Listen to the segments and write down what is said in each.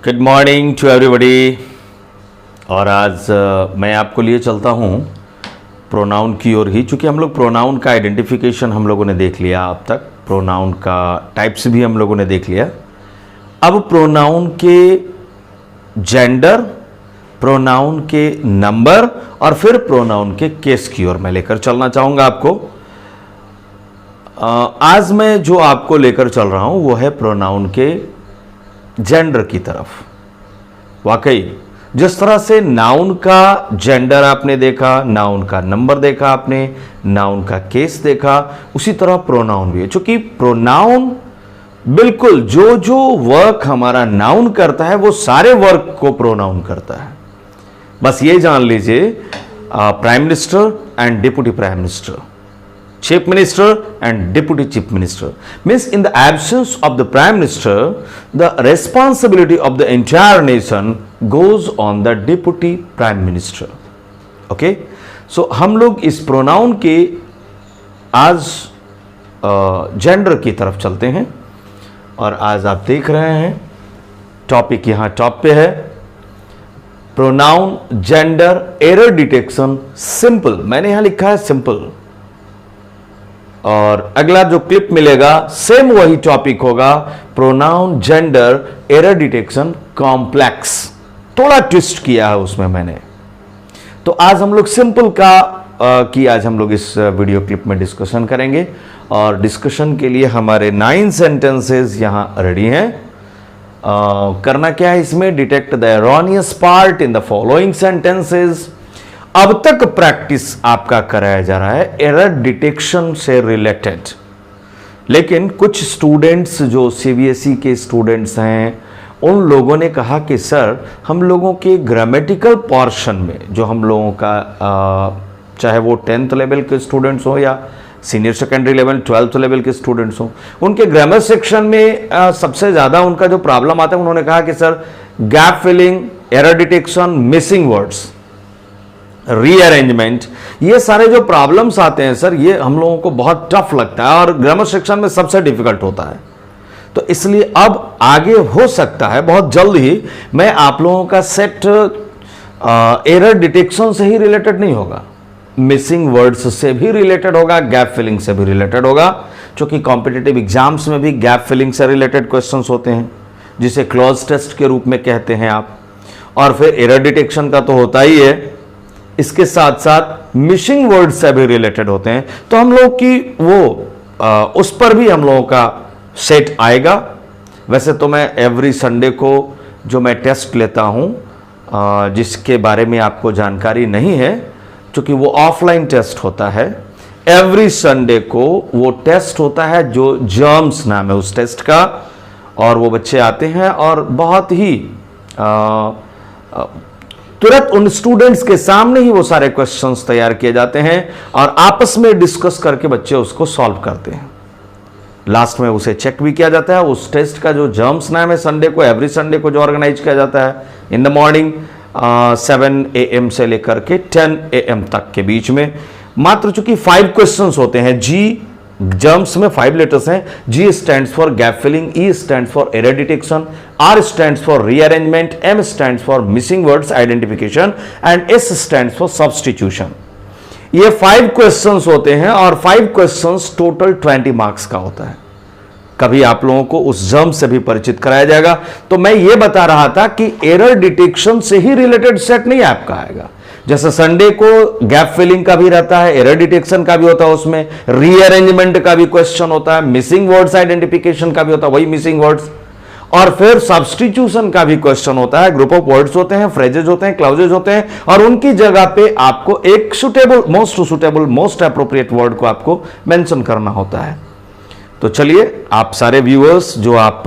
Good morning to everybody. और आज मैं आपको लिए चलता हूँ प्रोनाउन की ओर ही, चूँकि हम लोग प्रोनाउन का आइडेंटिफिकेशन हम लोगों ने देख लिया, अब तक प्रोनाउन का टाइप्स भी हम लोगों ने देख लिया। अब प्रोनाउन के जेंडर, प्रोनाउन के नंबर और फिर प्रोनाउन के केस की ओर मैं लेकर चलना चाहूँगा आपको। आज मैं जो आपको लेकर चल रहा हूँ वो है प्रोनाउन के जेंडर की तरफ। वाकई जिस तरह से नाउन का जेंडर आपने देखा, नाउन का नंबर देखा आपने, नाउन का केस देखा, उसी तरह प्रोनाउन भी है। चूंकि प्रोनाउन बिल्कुल जो जो वर्क हमारा नाउन करता है वो सारे वर्क को प्रोनाउन करता है। बस ये जान लीजिए, prime minister and deputy prime minister, Chief Minister and Deputy Chief Minister means in the absence of the Prime Minister, the responsibility of the entire nation goes on the Deputy Prime Minister. Okay? So हम लोग इस pronoun के आज gender की तरफ चलते हैं और आज आप देख रहे हैं टॉपिक यहाँ टॉप पे है, pronoun gender error detection simple. मैंने यहाँ लिखा है सिंपल, और अगला जो क्लिप मिलेगा सेम वही टॉपिक होगा, pronoun gender error detection complex. थोड़ा ट्विस्ट किया है उसमें मैंने। तो आज हम लोग सिंपल की आज हम लोग इस वीडियो क्लिप में डिस्कशन करेंगे। और डिस्कशन के लिए हमारे 9 सेंटेंसेस यहां रेडी हैं। करना क्या है इसमें, detect the erroneous part in the following sentences. अब तक प्रैक्टिस आपका कराया जा रहा है एरर डिटेक्शन से रिलेटेड, लेकिन कुछ स्टूडेंट्स जो सीबीएसई के स्टूडेंट्स हैं उन लोगों ने कहा कि सर हम लोगों के ग्रामेटिकल पोर्शन में जो हम लोगों का चाहे वो 10th लेवल के स्टूडेंट्स हो या senior secondary level 12th level के स्टूडेंट्स हो, उनके ग्रामर सेक्शन में सबसे ज़्यादा उनका जो प्रॉब्लम आता है, उन्होंने कहा कि sir gap filling, error detection, missing words, rearrangement, ये सारे जो प्रॉब्लम्स आते हैं सर ये हम लोगों को बहुत टफ लगता है और ग्रामर सेक्शन में सबसे डिफिकल्ट होता है। तो इसलिए अब आगे हो सकता है बहुत जल्द ही मैं आप लोगों का सेट एरर डिटेक्शन से ही रिलेटेड नहीं होगा, मिसिंग वर्ड्स से भी रिलेटेड होगा, गैप फिलिंग से भी रिलेटेड होगा। क्योंकि कॉम्पिटिटिव एग्जाम्स में भी गैप फिलिंग से रिलेटेड क्वेश्चंस होते हैं जिसे क्लॉज टेस्ट के रूप में कहते हैं आप, और फिर एरर डिटेक्शन का तो होता ही है, इसके साथ साथ मिसिंग वर्ड से भी रिलेटेड होते हैं। तो हम लोग की वो उस पर भी हम लोगों का सेट आएगा। वैसे तो मैं एवरी संडे को जो मैं टेस्ट लेता हूं जिसके बारे में आपको जानकारी नहीं है, क्योंकि वो ऑफलाइन टेस्ट होता है, एवरी संडे को वो टेस्ट होता है जो जर्म्स नाम है उस टेस्ट का, और वो बच्चे आते हैं और बहुत ही तुरंत उन स्टूडेंट्स के सामने ही वो सारे क्वेश्चंस तैयार किए जाते हैं और आपस में डिस्कस करके बच्चे उसको सॉल्व करते हैं। लास्ट में उसे चेक भी किया जाता है। उस टेस्ट का जो जर्म्स नाम है संडे को, एवरी संडे को जो ऑर्गेनाइज किया जाता है इन द मॉर्निंग 7 AM से लेकर के 10 AM तक के बीच में। मात्र चूंकि 5 क्वेश्चंस होते हैं, जी जर्म्स में 5 लेटर्स हैं, G stands for gap filling, E stands for error detection, R stands for rearrangement, M stands for missing words identification and S stands for substitution. ये 5 क्वेश्चंस होते हैं और 5 क्वेश्चंस टोटल 20 मार्क्स का होता है। कभी आप लोगों को उस जर्म से भी परिचित कराया जाएगा। तो मैं ये बता रहा था कि एरर डिटेक्शन से ही रिलेटेड सेट नहीं आपका आएगा। जैसे संडे को गैप फिलिंग का भी रहता है, एरर डिटेक्शन का भी होता है, उसमें रीअरेंजमेंट का भी क्वेश्चन होता है, मिसिंग वर्ड्स आइडेंटिफिकेशन का भी होता है, वही मिसिंग वर्ड्स, और फिर सब्स्टिट्यूशन का भी क्वेश्चन होता है। ग्रुप ऑफ वर्ड्स होते हैं, फ्रेजेज होते हैं, क्लाउजेज होते हैं, और उनकी जगह पे आपको एक सुटेबल मोस्ट एप्रोप्रिएट वर्ड को आपको मेंशन करना होता है। तो चलिए आप सारे व्यूअर्स जो आप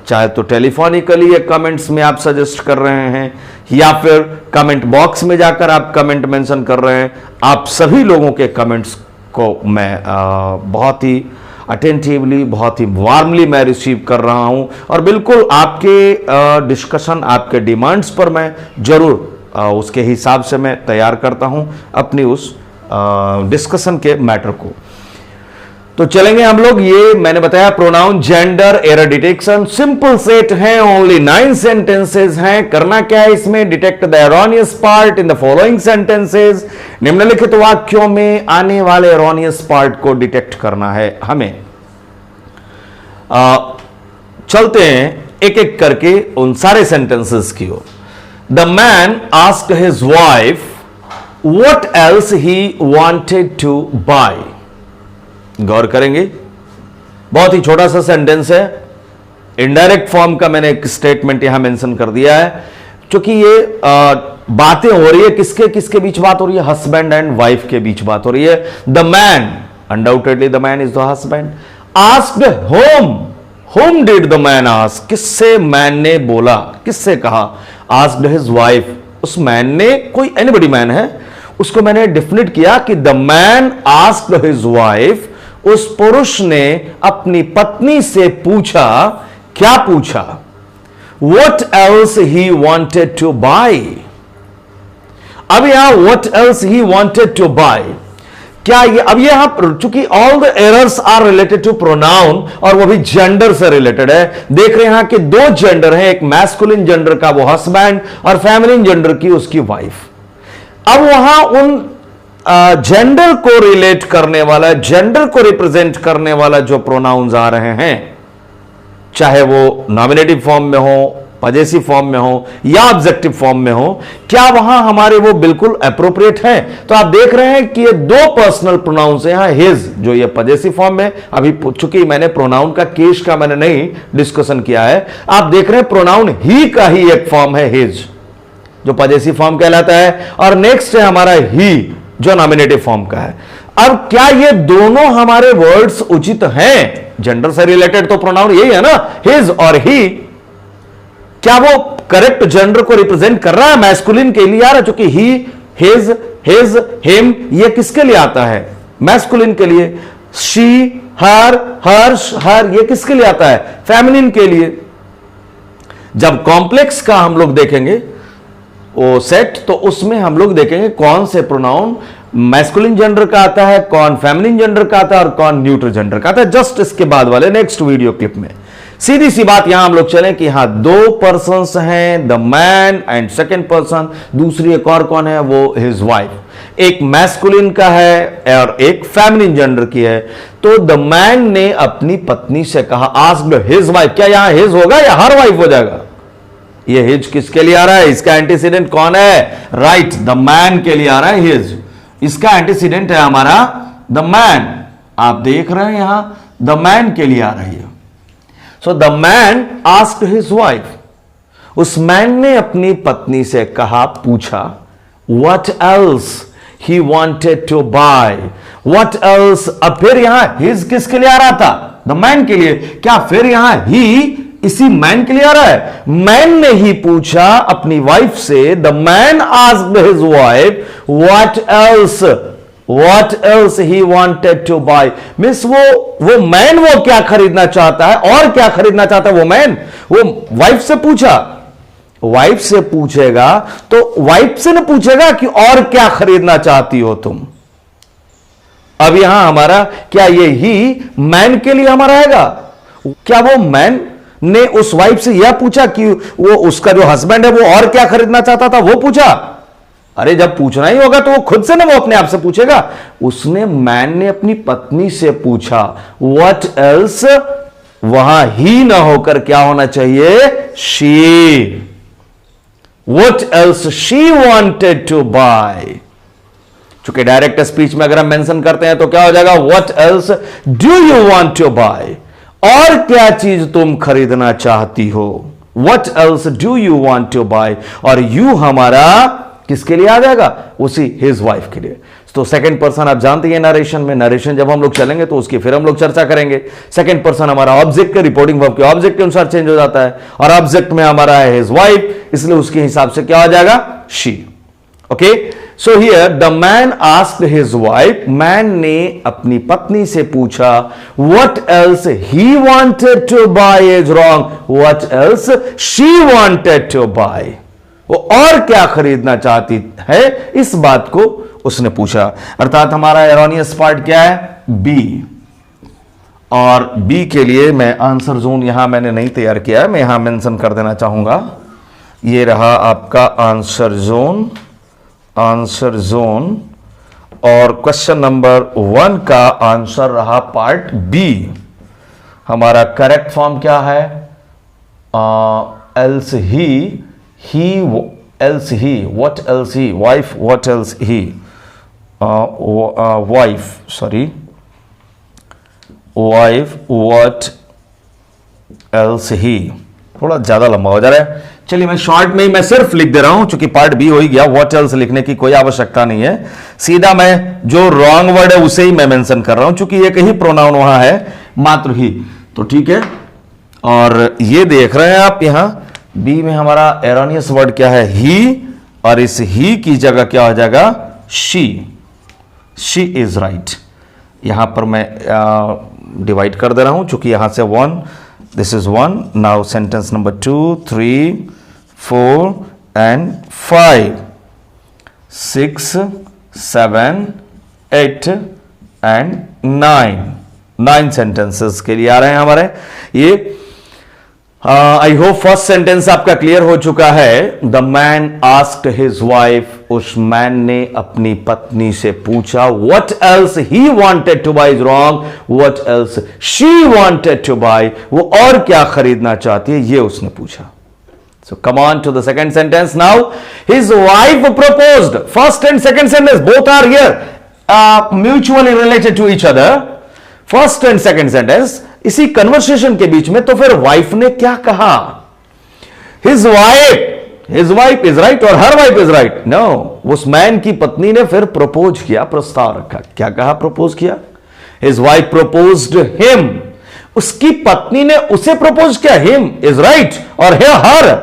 चाहे तो टेलीफोनिकली या कमेंट्स में आप सजेस्ट कर रहे हैं या फिर कमेंट बॉक्स में जाकर आप कमेंट मेंशन कर रहे हैं, आप सभी लोगों के कमेंट्स को मैं बहुत ही अटेंटिवली, बहुत ही वार्मली मैं रिसीव कर रहा हूं, और बिल्कुल आपके डिस्कशन, आपके डिमांड्स पर मैं जरूर उसके हिसाब से मैं तैयार करता हूं अपनी उस डिस्कशन के मैटर को। तो चलेंगे हम लोग, ये मैंने बताया pronoun, gender, error detection, simple set है, ओनली 9 सेंटेंसेस हैं। करना क्या है इसमें, detect the erroneous part in the following sentences. निम्नलिखित वाक्यों में आने वाले एरोनियस पार्ट को डिटेक्ट करना है हमें। चलते हैं एक एक करके उन सारे सेंटेंसेस की ओर। The man asked his wife what else he wanted to buy. गौर करेंगे, बहुत ही छोटा सा सेंटेंस है, इनडायरेक्ट फॉर्म का मैंने एक स्टेटमेंट यहां मेंशन कर दिया है, क्योंकि ये बातें हो रही है, किसके किसके बीच बात हो रही है, हस्बैंड एंड वाइफ के बीच बात हो रही है। The man, undoubtedly the man is the husband, asked home did the man ask, किससे मैन ने बोला, किससे कहा, आस्क्ड हिज वाइफ, उस मैन ने, कोई एनीबडी मैन है, उसको मैंने डिफिनेट किया कि the man asked his wife, उस पुरुष ने अपनी पत्नी से पूछा, क्या पूछा, what else he wanted to buy. अब यहां what else he wanted to buy, क्या ये, अब यहां चूंकि all the errors are related to pronoun और वो भी जेंडर से रिलेटेड है, देख रहे हैं कि दो जेंडर हैं, एक मैस्कुलिन जेंडर का वो हस्बैंड और फेमिनिन जेंडर की उसकी वाइफ। अब वहां उन जेंडर को रिलेट करने वाला, जेंडर को रिप्रेजेंट करने वाला जो प्रोनाउंस आ रहे हैं, चाहे वो नॉमिनेटिव फॉर्म में हो, पजेसिव फॉर्म में हो या ऑब्जेक्टिव फॉर्म में हो, क्या वहां हमारे वो बिल्कुल एप्रोप्रिएट हैं। तो आप देख रहे हैं कि ये दो पर्सनल प्रोनाउंस हैं यहां, हिज जो ये पजेसिव फॉर्म में, अभी चूंकि मैंने प्रोनाउन का केस का मैंने नहीं डिस्कशन किया है, आप देख रहे हैं प्रोनाउन ही का ही एक फॉर्म है हिज जो पजेसिव फॉर्म कहलाता है, और नेक्स्ट है हमारा ही जो नॉमिनेटिव फॉर्म का है। अब क्या ये दोनों हमारे वर्ड्स उचित हैं, जेंडर से रिलेटेड तो प्रोनाउन यही है ना, हिज और ही, क्या वो करेक्ट जेंडर को रिप्रेजेंट कर रहा है, मैस्कुलिन के लिए आ रहा है, क्योंकि ही, हिज, हिम ये किसके लिए आता है, मैस्कुलिन के लिए, शी, हर, हर्ष, हर ये किसके लिए आता है, फेमिनिन के लिए। जब कॉम्प्लेक्स का हम लोग देखेंगे वो सेट, तो उसमें हम लोग देखेंगे कौन से प्रोनाउन मैस्कुलिन जेंडर का आता है, कौन फेमिनिन जेंडर का आता है और कौन न्यूट्रल जेंडर का आता है, जस्ट इसके बाद वाले नेक्स्ट वीडियो क्लिप में। सीधी सी बात यहां हम लोग चलें कि यहां दो पर्सन्स हैं, the man and second person, दूसरी एक और कौन है, वो हिज वाइफ, एक मैस्कुलिन का है और एक फेमिनिन जेंडर की है। तो द मैन ने अपनी पत्नी से कहा, आस्क्ड हिज वाइफ, क्या यहां हिज होगा या हर वाइफ हो जाएगा, ये हिज किसके लिए आ रहा है, इसका एंटीसीडेंट कौन है, राइट, द मैन के लिए आ रहा है हिज, इसका एंटीसीडेंट है हमारा द मैन, आप देख रहे हैं यहां द मैन के लिए आ रही है। So the man asked his wife, उस मैन ने अपनी पत्नी से कहा, पूछा, what else he wanted to buy, what else, अब फिर यहां हिज किसके लिए आ रहा था, द मैन के लिए, क्या फिर यहां ही इसी मैन के लिए आ रहा है, मैन ने ही पूछा अपनी वाइफ से, the man asked his wife what else he wanted to buy, means वो मैन वो क्या खरीदना चाहता है, और क्या खरीदना चाहता है वो मैन, वो वाइफ से पूछा, वाइफ से पूछेगा तो वाइफ से न पूछेगा कि और क्या खरीदना चाहती हो तुम। अब यहां हमारा क्या ये ही मैन के लिए हमारा आएगा, क्या वो मैन ने उस वाइफ से यह पूछा कि वो उसका जो हस्बैंड है वो और क्या खरीदना चाहता था, वो पूछा, अरे जब पूछना ही होगा तो वो खुद से ना वो अपने आप से पूछेगा, उसने, मैन ने अपनी पत्नी से पूछा, व्हाट एल्स, वहां ही ना होकर क्या होना चाहिए, she, what else she wanted to buy. चूंकि डायरेक्ट स्पीच में अगर हम मेंशन करते हैं तो क्या हो जाएगा, what else do you want to buy, और क्या चीज तुम खरीदना चाहती हो, what else do you want to buy, और यू हमारा किसके लिए आ जाएगा, उसी हिज वाइफ के लिए। तो सेकंड पर्सन आप जानते हैं नरेशन में, नरेशन जब हम लोग चलेंगे तो उसकी फिर हम लोग चर्चा करेंगे। सेकंड पर्सन हमारा ऑब्जेक्ट के, रिपोर्टिंग वर्ब के ऑब्जेक्ट के अनुसार चेंज हो जाता है, और ऑब्जेक्ट में हमारा है हिज वाइफ, इसलिए उसके हिसाब से क्या हो जाएगा, she. Okay, so here the man asked his wife, man ने अपनी पत्नी से पूछा, what else he wanted to buy is wrong, what else she wanted to buy, वो और क्या खरीदना चाहती है, इस बात को उसने पूछा। अर्थात हमारा एरोनियस पार्ट क्या है, बी। और बी के लिए मैं आंसर जोन यहां मैंने नहीं तैयार किया है, मैं यहां मेंशन कर देना चाहूंगा। ये रहा आपका आंसर जोन, आंसर जोन। और क्वेश्चन नंबर 1 का आंसर रहा पार्ट बी। हमारा करेक्ट फॉर्म क्या है? Else he else he, what else he, wife what else he, wife sorry, wife what else ही। थोड़ा ज्यादा लंबा हो जा रहा है, चलिए मैं शॉर्ट में ही मैं सिर्फ लिख दे रहा हूं, क्योंकि पार्ट बी हो ही गया, व्हाट एल्स लिखने की कोई आवश्यकता नहीं है। सीधा मैं जो रॉन्ग वर्ड है उसे ही मैं मेंशन कर रहा हूं, क्योंकि एक ही प्रोनाउन वहां है, मात्र ही, तो ठीक है। और ये देख रहे हैं आप यहां बी में हमारा एरोनियस वर्ड क्या है? ही, और इस ही की जगह क्या हो जाएगा? शी। She is right. यहां पर मैं डिवाइड कर दे रहा हूं, चूंकि यहां से 1, this is 1, now sentence number 2, 3, 4 and 5, 6, 7, 8 and 9 sentences के लिए आ रहे हैं हमारे ये। आई होप फर्स्ट सेंटेंस आपका क्लियर हो चुका है। The man asked his wife, उस मैन ने अपनी पत्नी से पूछा, what else he wanted to buy is wrong, what else she wanted to buy, वो और क्या खरीदना चाहती है ये उसने पूछा। So come on to the second sentence now. His wife proposed. First and second sentence both are here mutually related to each other. First and second sentence इसी कन्वर्सेशन के बीच में, तो फिर वाइफ ने क्या कहा? His wife is right और her wife is right? No, उस मैन की पत्नी ने फिर प्रपोज किया, प्रस्ताव रखा। क्या कहा? प्रपोज किया। His wife proposed him. उसकी पत्नी ने उसे प्रपोज किया। Him is right और her.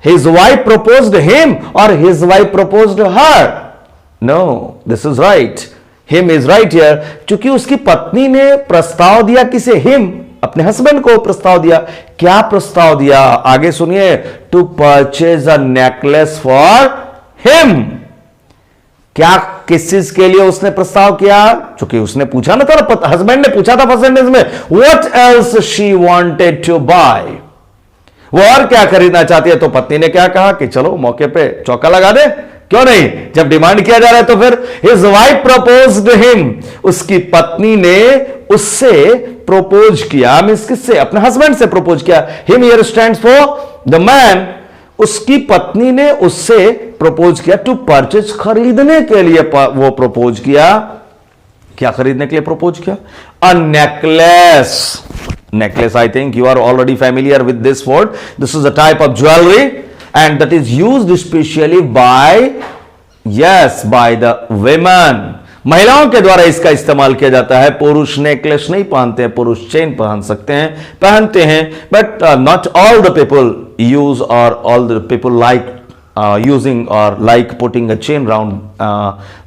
His wife proposed him or his wife proposed her? No, this is right. Him is right here. क्योंकि उसकी पत्नी ने प्रस्ताव दिया किसे? Him, अपने हस्बैंड को प्रस्ताव दिया। क्या प्रस्ताव दिया? आगे सुनिए। To purchase a necklace for him. क्या, किस चीज के लिए उसने प्रस्ताव किया? क्योंकि उसने पूछा ना था, हस्बैंड ने पूछा था फर्स्ट सेंटेंस में, what else she wanted to buy. वो और क्या खरीदना चाहती है? तो पत्नी ने क्या कहा कि चलो मौके पे चौका लगा दे, क्यों नहीं, जब डिमांड किया जा रहा है तो फिर। His wife proposed him. उसकी पत्नी ने उससे प्रपोज किया, मींस किससे? अपने हस्बैंड से प्रपोज किया। Him here stands for the man. उसकी पत्नी ने उससे प्रपोज किया टू परचेज, खरीदने के लिए वो प्रपोज किया। क्या खरीदने के लिए प्रपोज किया? A necklace. Necklace, I think you are already familiar with this word. This is a type of jewelry and that is used especially by the women. महिलाओं के द्वारा इसका इस्तेमाल किया जाता है। पुरुष नेकलेस नहीं पहनते हैं, पुरुष चेन पहन सकते हैं, पहनते हैं, but not all the people use or all the people like using or like putting a chain around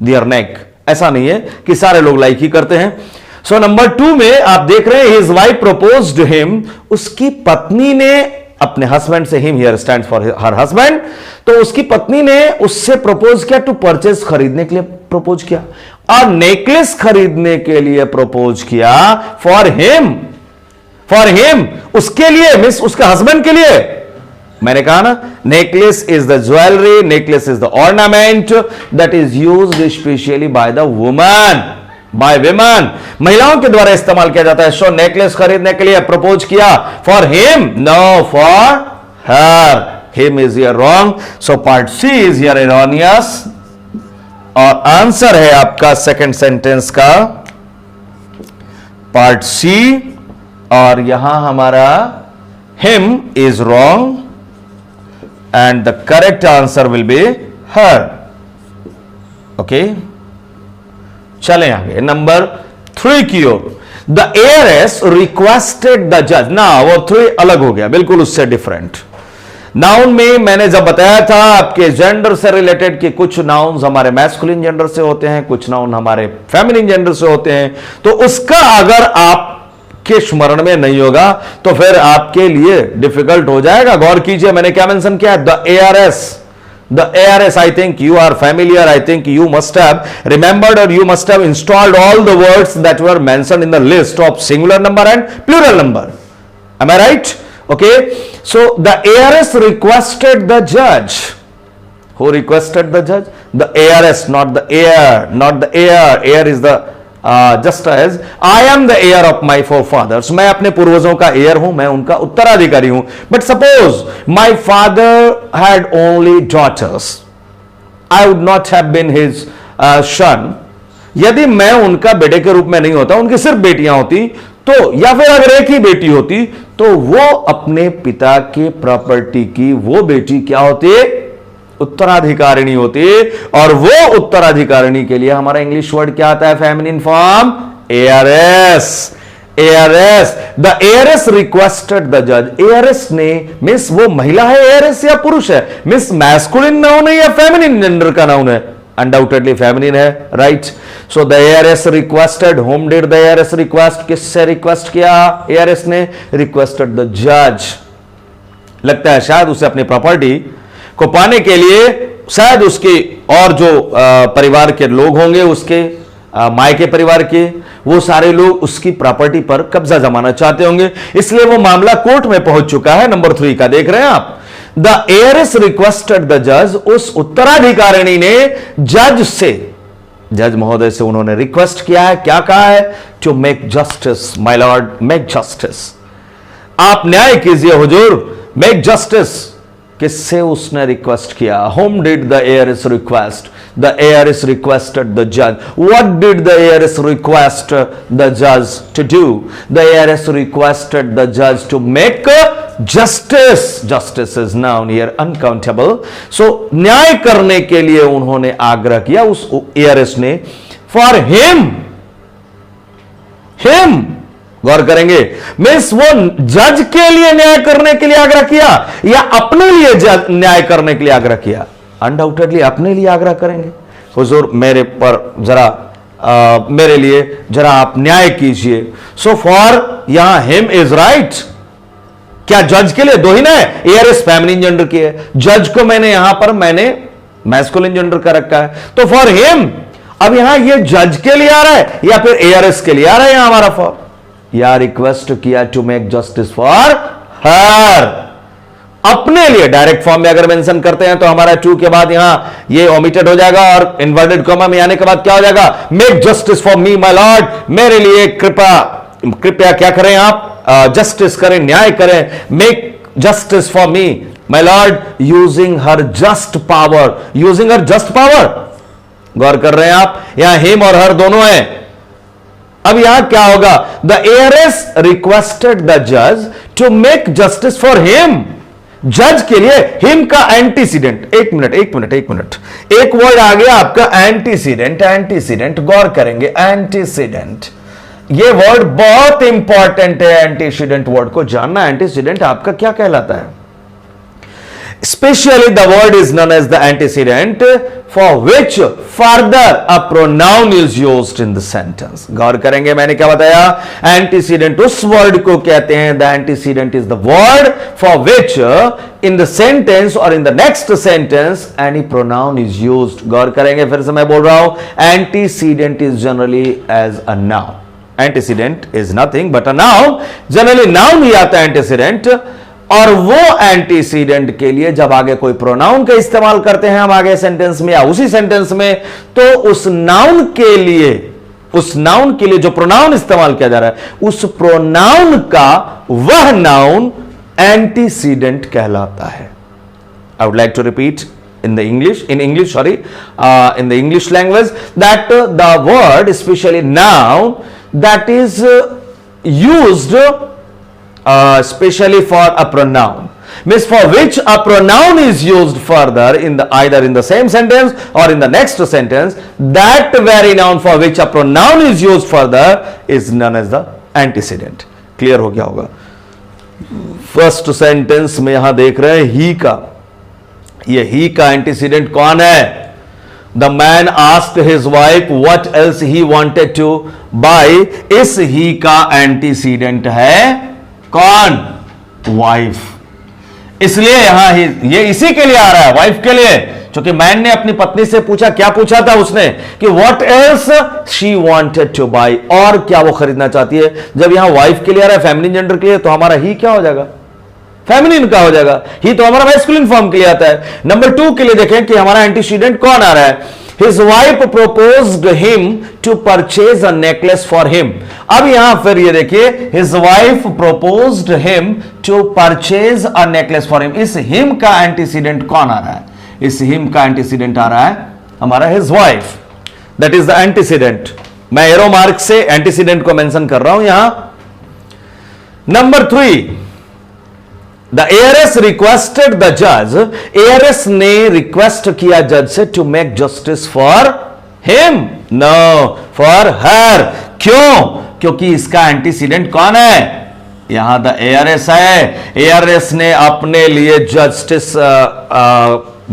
their neck. ऐसा नहीं है कि सारे लोग लाइक ही करते हैं। सो नंबर 2 में आप देख रहे हैं, हिज वाइफ प्रपोज्ड हिम, उसकी पत्नी ने अपने हस्बैंड से, him here stands for her husband, तो उसकी पत्नी ने उससे प्रपोज किया टू परचेज, खरीदने के लिए प्रपोज किया। और नेकलेस खरीदने के लिए प्रपोज किया फॉर हिम, उसके लिए, मिस उसके हस्बैंड के लिए। मैंने कहा ना, necklace is the jewellery, necklace is the ornament that is used specially by the woman, by women, महिलाओं के द्वारा इस्तेमाल किया जाता है। सो नेकलेस खरीदने के लिए प्रपोज किया for him, no for her. Him is here wrong, so part C is here erroneous. और आंसर है आपका सेकंड सेंटेंस का पार्ट सी, और यहां हमारा him is wrong and the correct answer will be her. Okay, चलें आगे number 3 की ओर। द हेयरेस रिक्वेस्टेड द जज। ना, वो 3 अलग हो गया, बिल्कुल उससे डिफरेंट। नाउन में मैंने जब बताया था आपके जेंडर से रिलेटेड कि कुछ नाउन्स हमारे मैस्कुलिन जेंडर से होते हैं, कुछ नाउन हमारे फेमिनिन जेंडर से होते हैं, तो उसका अगर आपके स्मरण में नहीं होगा तो फिर आपके लिए डिफिकल्ट हो जाएगा। गौर कीजिए, मैंने क्या मेंशन किया? The heiress The ARS, I think you are familiar. I think you must have remembered or you must have installed all the words that were mentioned in the list of singular number and plural number. Am I right? Okay. So the ARS requested the judge. Who requested the judge? The ARS, not the heir, not the heir. Heir is the just as I am the heir of my forefathers. मैं अपने पूर्वजों का heir हूं, मैं उनका उत्तराधिकारी हूं. But suppose my father had only daughters, I would not have been his son. यदि मैं उनका बेटे के रूप में नहीं होता, उनकी सिर्फ बेटियां होती, तो या फिर अगर एक ही बेटी होती, तो वो अपने पिता के प्रॉपर्टी की वो बेटी क्या होती? उत्तराधिकारिणी होती. और वो उत्तराधिकारिणी के लिए हमारा इंग्लिश वर्ड क्या आता है? Feminine form ARS. ARS. The ARS requested the जज. ARS ने, मिस वो महिला है ARS या पुरुष है? मिस मैस्कुलिन नाउन है या फेमिनिन जेंडर का नाउन है? अनडाउटेडली फेमिनिन है, right? So the ARS requested. Home did the ARS request? किससे रिक्वेस्ट किया ARS ने? रिक्वेस्टेड द जज. लगता है शायद उसे अपनी प्रॉपर्टी को पाने के लिए शायद उसके और जो परिवार के लोग होंगे, उसके मायके परिवार के, वो सारे लोग उसकी प्रॉपर्टी पर कब्जा जमाना चाहते होंगे. इसलिए वो मामला कोर्ट में पहुंच चुका है. नंबर 3 का देख रहे हैं आप. द ARS रिक्वेस्टेड द जज. उस उत्तराधिकारिणी ने जज से, जज महोदय से उन्होंने रिक्वेस्ट किया है. क्या कहा है? To make justice. My lord, make justice. आप न्याय कीजिए हुजूर. Make justice. किससे उसने रिक्वेस्ट किया? Whom did the ARS request? The ARS requested the जज. What did the ARS request the जज to do? The ARS requested the जज to make justice. Justice is noun here uncountable. So न्याय करने के लिए उन्होंने आग्रह किया, उस ARS ने, फॉर हिम. गौर करेंगे, मीन्स वो जज के लिए न्याय करने के लिए आग्रह किया या अपने लिए न्याय करने के लिए आग्रह किया? अनडाउटेडली अपने लिए आग्रह करेंगे. हुजूर मेरे पर जरा मेरे लिए जरा आप न्याय कीजिए. सो फॉर यहां हिम इज राइट. क्या जज के लिए? दो ही ना है. ARS फेमिनिन जेंडर की है, जज को मैंने यहां पर मैंने मैस्कुलिन जेंडर का रखा है, तो फॉर हिम. अब यहां ये जज के लिए आ रहा है या फिर ARS के लिए आ रहा है? यहां हमारा फॉर या रिक्वेस्ट किया to make justice for her. अपने लिए डायरेक्ट फॉर्म में अगर मेंशन करते हैं तो हमारा टू के बाद यहां ये ओमिटेड हो जाएगा और इन्वर्टेड कॉमा में आने के बाद क्या हो जाएगा? Make justice for me my Lord. मेरे लिए कृपया क्या करें आप? जस्टिस करें, न्याय करें. Make justice for me my lord using her just power. Using her just power. गौर कर रहे हैं आप, यहां हिम और हर दोनों हैं. अब यहां क्या होगा? द ARS रिक्वेस्टेड द जज to make justice for him. जज के लिए हिम का एंटीसीडेंट. एक मिनट. एक वर्ड आ गया आपका एंटीसीडेंट. एंटीसीडेंट गौर करेंगे. एंटीसीडेंट, ये वर्ड बहुत इंपॉर्टेंट है. एंटीसीडेंट वर्ड को जानना. एंटीसीडेंट आपका क्या कहलाता है? Especially the word is known as the antecedent for which further a pronoun is used in the sentence. गौर करेंगे, मैंने क्या बताया? Antecedent उस वर्ड को कहते हैं. The antecedent is the word for which in the sentence or in the next sentence any pronoun is used. गौर करेंगे, फिर से मैं बोल रहा हूं. Antecedent is generally as a noun. Antecedent is nothing but a noun. Generally noun ही आता है antecedent. और वो एंटीसीडेंट के लिए जब आगे कोई प्रोनाउन का इस्तेमाल करते हैं हम आगे सेंटेंस में या उसी सेंटेंस में, तो उस नाउन के लिए जो प्रोनाउन इस्तेमाल किया जा रहा है, उस प्रोनाउन का वह नाउन एंटीसीडेंट कहलाता है. I would like to repeat in the English language that the word, especially noun, that is used especially for a pronoun, means for which a pronoun is used further in the either in the same sentence or in the next sentence, that very noun for which a pronoun is used further is known as the antecedent. Clear हो गया होगा. First sentence में यहां देख रहे हैं ही का. ये ही का एंटीसीडेंट कौन है? The man asked his wife what else he wanted to buy. इस ही का एंटीसीडेंट है कौन? वाइफ. इसलिए यहां ये इसी के लिए आ रहा है, वाइफ के लिए, क्योंकि मैन ने अपनी पत्नी से पूछा, क्या पूछा था उसने कि what else she wanted two by, और क्या वो खरीदना चाहती है। जब यहां वाइफ के लिए आ रहा है, फेमिनिन जेंडर के लिए, तो हमारा ही क्या हो जाएगा, फेमिनिन का हो जाएगा। ही तो हमारा मैस्कुलिन फॉर्म के लिए आता है। नंबर 2 के लिए देखें कि हमारा एंटीसीडेंट कौन आ रहा है। His wife proposed him to purchase a necklace for him. अब यहां फिर ये देखिए, his wife proposed him to purchase a necklace for him. इस him का एंटीसीडेंट कौन आ रहा है? इस him का एंटीसीडेंट आ रहा है हमारा his wife. That is the antecedent. मैं एरो मार्क से एंटीसीडेंट को मेंशन कर रहा हूं यहां। Number 3, the heiress requested the जज, एयरएस ने रिक्वेस्ट किया जज से to make justice for him, no for her. क्यों? क्योंकि इसका एंटीसीडेंट कौन है, यहां द एयरएस है। एयरएस ने अपने लिए जस्टिस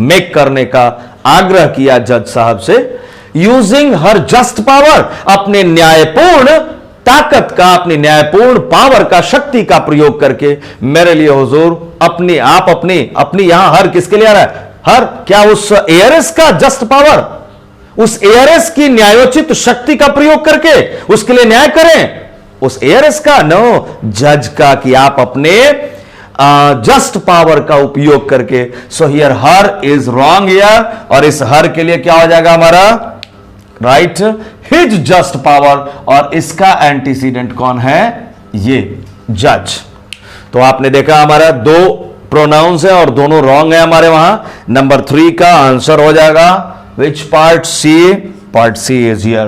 मेक करने का आग्रह किया जज साहब से, यूजिंग हर जस्ट पावर, अपने न्यायपूर्ण ताकत का, अपनी न्यायपूर्ण पावर का, शक्ति का प्रयोग करके मेरे लिए हुजूर अपनी यहां हर किसके लिए आ रहा है, हर क्या उस एयरएस का जस्ट पावर, उस एयरएस की न्यायोचित शक्ति का प्रयोग करके उसके लिए न्याय करें, उस एयरएस का, नो जज का, कि आप अपने जस्ट पावर का उपयोग करके। So here her is wrong here, और इस हर के लिए क्या हो जाएगा हमारा, राइट, हिज जस्ट पावर, और इसका एंटीसीडेंट कौन है, ये जज। तो आपने देखा हमारा 2 प्रोनाउंस है और दोनों रॉन्ग है हमारे वहां। नंबर 3 का आंसर हो जाएगा which part, C, part C is here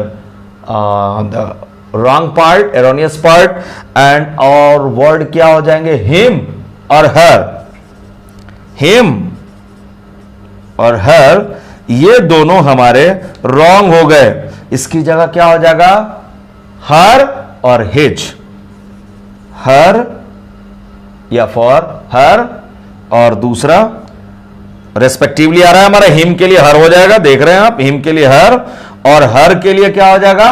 the wrong part, erroneous part, and और वर्ड क्या हो जाएंगे, हिम और हर। हिम और हर ये दोनों हमारे रॉन्ग हो गए। इसकी जगह क्या हो जाएगा, हर और हिज, हर या फॉर हर, और दूसरा रेस्पेक्टिवली आ रहा है हमारा, हिम के लिए हर हो जाएगा, देख रहे हैं आप, हिम के लिए हर, और हर के लिए क्या हो जाएगा,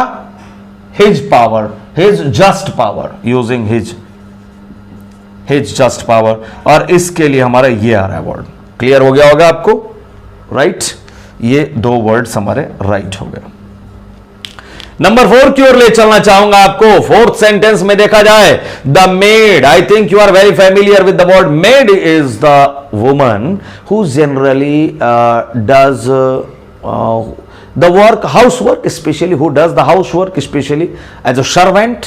his power, his just power, using his just power, और इसके लिए हमारा ये आ रहा है वर्ड। क्लियर हो गया होगा आपको, राइट? ये 2 वर्ड्स हमारे राइट हो गए। नंबर 4 की ओर ले चलना चाहूंगा आपको। 4th सेंटेंस में देखा जाए, the maid, I think you are very familiar with the word maid, is the woman who generally does the work, house work, specially who does the house work specially as a servant,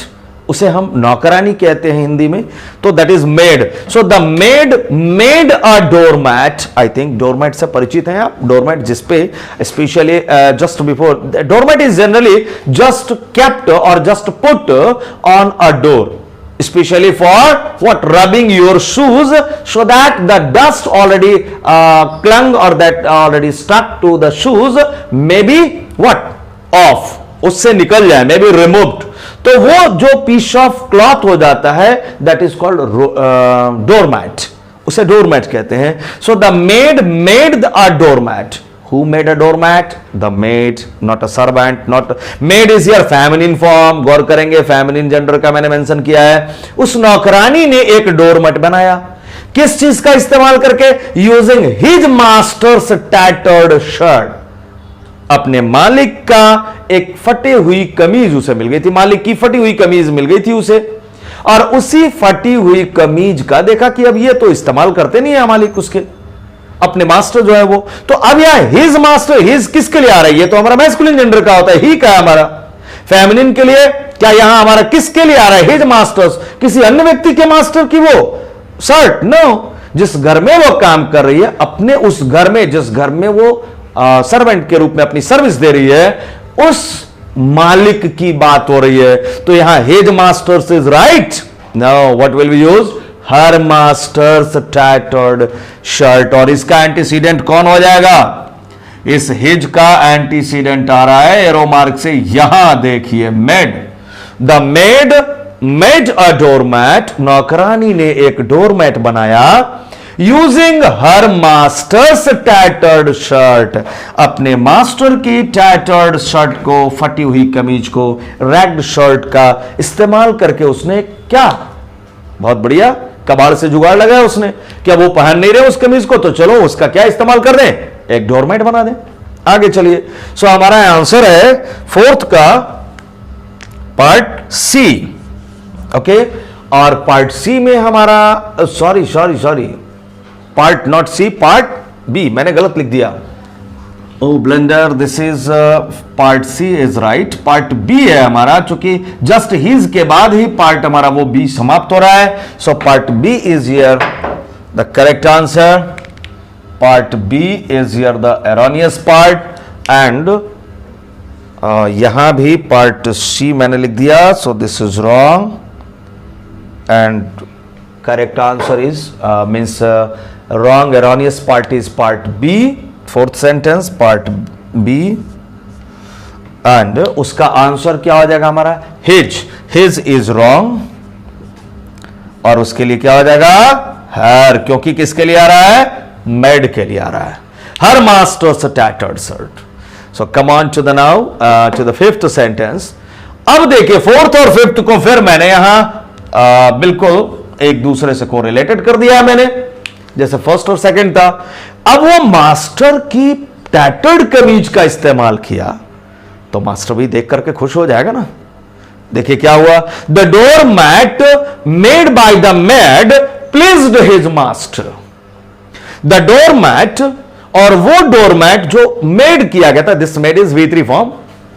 उसे हम नौकरानी कहते हैं हिंदी में। तो that is maid. So the maid made a doormat, I think doormat से परिचित हैं आप, डोरमैट जिसपे specially just before, doormat is generally just kept और just put on a door, especially for what, rubbing your shoes so that the dust already clung or that already stuck to the shoes may be what, off, उससे निकल जाए, may be removed। तो वो जो piece of cloth हो जाता है, that is called doormat, उसे डोरमैट कहते हैं। सो the maid made a doormat. Who made a doormat? The maid, not a servant, not maid is your feminine form। गौर करेंगे feminine gender का मैंने मेंशन किया है। उस नौकरानी ने एक डोरमैट बनाया, किस चीज का इस्तेमाल करके, using his masters tattered shirt, अपने मालिक का एक फटी हुई कमीज उसे मिल गई थी, मालिक की फटी हुई कमीज मिल गई थी उसे, और उसी फटी हुई कमीज का देखा कि अब ये तो इस्तेमाल करते नहीं है मालिक उसके, अपने मास्टर जो है वो। तो अब यहां हिज मास्टर, हिज किसके लिए आ रहा है, ये तो हमारा मैस्कुलिन जेंडर का होता है, ही का है हमारा। फेमिनिन के लिए क्या यहां हमारा किसके लिए आ रहा है, हिज मास्टर्स, किसी अन्य व्यक्ति के मास्टर की वो शर्ट, नो, जिस घर में वो काम कर रही है, अपने उस घर में, जिस घर में वो सर्वेंट के रूप में अपनी सर्विस दे रही है, उस मालिक की बात हो रही है। तो यहां his masters is right. Now what will be used, her masters tattered shirt, और इसका एंटीसीडेंट कौन हो जाएगा, इस हिज का एंटीसीडेंट आ रहा है एरो मार्क से, यहां देखिए made. The maid made a doormat, नौकरानी ने एक डोरमैट बनाया, यूजिंग हर मास्टर्स टैटर्ड शर्ट, अपने मास्टर की टैटर्ड शर्ट को, फटी हुई कमीज को, रैग्ड शर्ट का इस्तेमाल करके उसने क्या, बहुत बढ़िया, कबाड़ से जुगाड़ लगाया उसने कि अब वो पहन नहीं रहे उस कमीज को, तो चलो उसका क्या इस्तेमाल कर दें, एक डोरमेट बना दें। आगे चलिए। सो हमारा आंसर है फोर्थ का पार्ट सी। ओके, और पार्ट सी में हमारा sorry part not C, part B, मैंने गलत लिख दिया। Oh blunder, this is part C is right, part B है हमारा, चूंकि जस्ट हिज के बाद ही पार्ट हमारा वो बी समाप्त हो रहा है। So part B is here the correct answer, part B is here the erroneous part, and यहां भी पार्ट सी मैंने लिख दिया, so this is wrong, and correct answer is means wrong erroneous part is part B, fourth sentence part B, and उसका आंसर क्या हो जाएगा हमारा, हिज इज रॉन्ग, और उसके लिए क्या हो जाएगा, हर, क्योंकि किसके लिए आ रहा है, मेड के लिए आ रहा है, her masters tattered shirt. So come on to the now to the fifth sentence. अब देखिए फोर्थ और फिफ्थ को फिर मैंने यहां बिल्कुल एक दूसरे से कोरिलेटेड कर दिया है मैंने, जैसे फर्स्ट और सेकंड था। अब वो मास्टर की टैटर्ड कमीज का इस्तेमाल किया, तो मास्टर भी देख करके खुश हो जाएगा ना। देखिए क्या हुआ, the door mat made by the maid pleased his master. The door mat, और वो डोर मैट जो मेड किया गया था, this made is V3 form,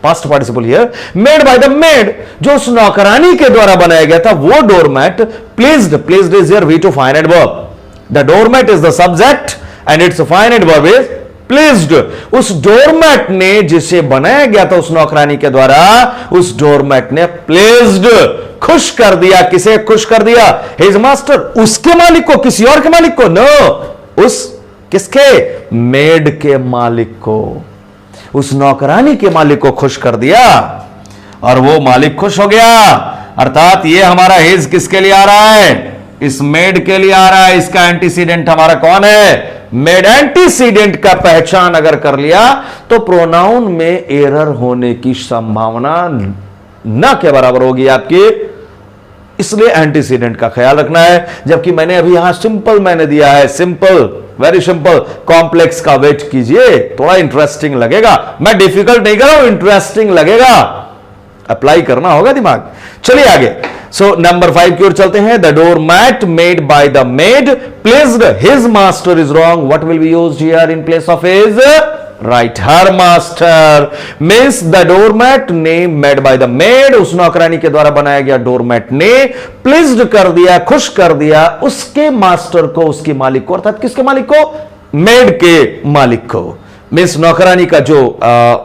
past participle here, made by the maid, जो उस नौकरानी के द्वारा बनाया गया था, वो door mat pleased is here V2 finite verb. The doormat is the subject and its finite verb is pleased. उस डोरमैट ने जिसे बनाया गया था उस नौकरानी के द्वारा, उस डोरमैट ने प्लीज्ड, खुश कर दिया। किसे खुश कर दिया, हिज मास्टर, उसके मालिक को, किसी और के मालिक को, नो, उस किसके, मेड के मालिक को, उस नौकरानी के मालिक को खुश कर दिया, और वो मालिक खुश हो गया। अर्थात ये हमारा हिज किसके लिए आ रहा है, इस मेड के लिए आ रहा है। इसका एंटीसीडेंट हमारा कौन है, मेड। एंटीसीडेंट का पहचान अगर कर लिया तो प्रोनाउन में एरर होने की संभावना न के बराबर होगी आपकी, इसलिए एंटीसीडेंट का ख्याल रखना है। जबकि मैंने अभी यहां सिंपल मैंने दिया है, सिंपल, वेरी सिंपल। कॉम्प्लेक्स का वेट कीजिए, थोड़ा इंटरेस्टिंग लगेगा। मैं डिफिकल्ट नहीं कर रहा हूं, इंटरेस्टिंग लगेगा, अप्लाई करना होगा दिमाग। चलिए आगे। सो नंबर 5 की ओर चलते हैं। The door mat made by the maid placed his master is wrong. What will be used here in place of his, right, her master. Means the doormat ने मेड बाय द मेड, उस नौकरानी के द्वारा बनाया गया doormat ने pleased कर दिया, खुश कर दिया उसके मास्टर को, उसके मालिक को। अर्थात किसके मालिक को, मेड के मालिक को। मीन्स नौकरानी का जो